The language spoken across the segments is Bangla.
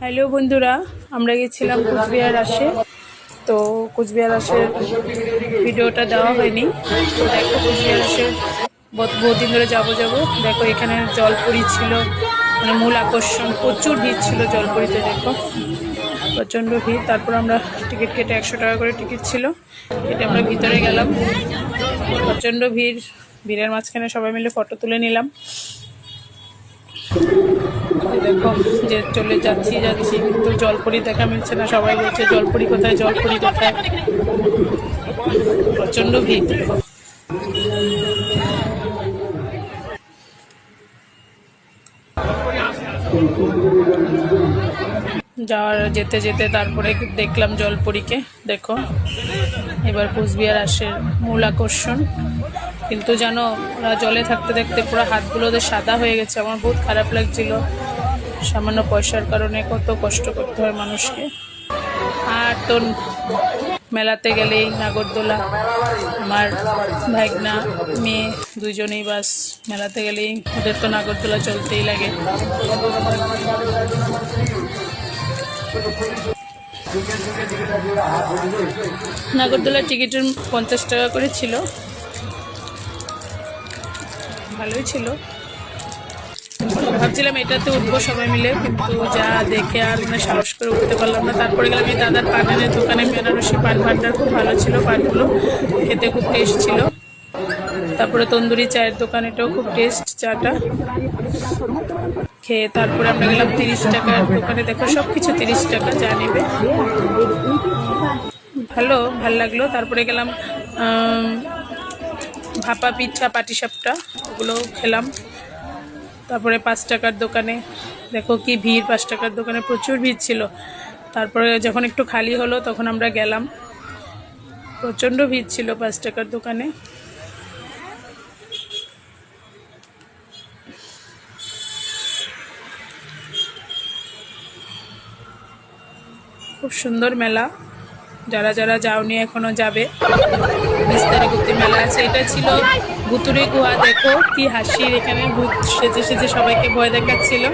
হ্যালো বন্ধুরা, আমরা গেছিলাম কুচবিহার আসে। তো কুচবিহার আসের ভিডিওটা দেওয়া হয়নি। তো দেখো কুচবিহার আসে বহুদিন ধরে যাবো দেখো এখানে জলপরি ছিল, মানে মূল আকর্ষণ। প্রচুর ভিড় ছিল জলপরিতে, দেখো প্রচণ্ড ভিড়। তারপর আমরা টিকিট কেটে 100 টাকা করে টিকিট ছিল, কেটে আমরা ভিতরে গেলাম। প্রচণ্ড ভিড়ের মাঝখানে সবাই মিলে ফটো তুলে নিলাম। দেখো যে চলে যাচ্ছি কিন্তু জলপরি দেখা মিলছে না। সবাই বলছে জলপরি কোথায়, জলপরি কোথায়। প্রচন্ড ভিড়। যেতে যেতে তারপরে দেখলাম জলপরীকে। দেখো এবার কুচবিহার আসে মূল আকর্ষণ। কিন্তু জানো, ওরা জলে থাকতে থাকতে পুরো হাতগুলো ওদের সাদা হয়ে গেছে। আমার বহুত খারাপ লাগছিল। সামান্য পয়সার কারণে কত কষ্ট করতে হয় মানুষকে। আর তো মেলাতে গেলেই নাগরদোলা, আমার ভাগনা মেয়ে দুইজনেই বাস। মেলাতে গেলেই ওদের তো নাগরদোলা চলতেই লাগে। নাগরদোলার টিকিটের 50 টাকা করে ছিল, ভালোই ছিল। ভাবছিলাম এটাতে উঠবো সবাই মিলে, কিন্তু যা দেখে আর মানে সাহস করে উঠতে পারলাম না। তারপরে গেলাম এই দাদার পানের দোকানে, বেনারসি পান ভান্ডার, খুব ভালো ছিল পানগুলো, খেতে খুব টেস্ট ছিল। তারপরে তন্দুরি চায়ের দোকান, এটাও খুব টেস্ট চাটা। খেয়ে তারপরে আমরা গেলাম 30 টাকার দোকানে। দেখো সব কিছু 30 টাকা, যা নেবে। ভাল লাগলো। তারপরে গেলাম ভাপা পিঠা, পাটিসাপটা, ওগুলো খেলাম। তারপরে 5 টাকার দোকানে, দেখো কি ভিড়। 5 টাকার দোকানে প্রচুর ভিড় ছিল। তারপরে যখন একটু খালি হলো তখন আমরা গেলাম। প্রচণ্ড ভিড় ছিল 5 টাকার দোকানে। খুব সুন্দর মেলা। যারা যারা যাওনি এখনো যাবে। 20 তারিখ অব্দি মেলা আছে। এটা ছিল ভুতুড়ে গুহা। দেখো কি হাসির, এখানে ভূত সেজে সেজে সবাইকে ভয় দেখাচ্ছিল।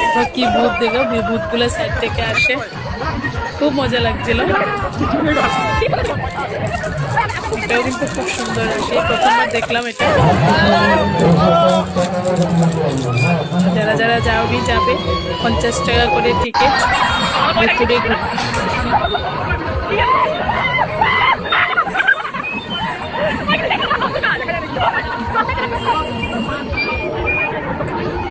দেখো কি ভূত, দেখো ভূতগুলো সাইড থেকে আসে, খুব মজা লাগছিল। এটাও কিন্তু খুব সুন্দর। সেই প্রথমবার দেখলাম এটা। যারা যারা যাওনি যাবে, 50 টাকা করে টিকিট। ভুতুড়ে গুহা।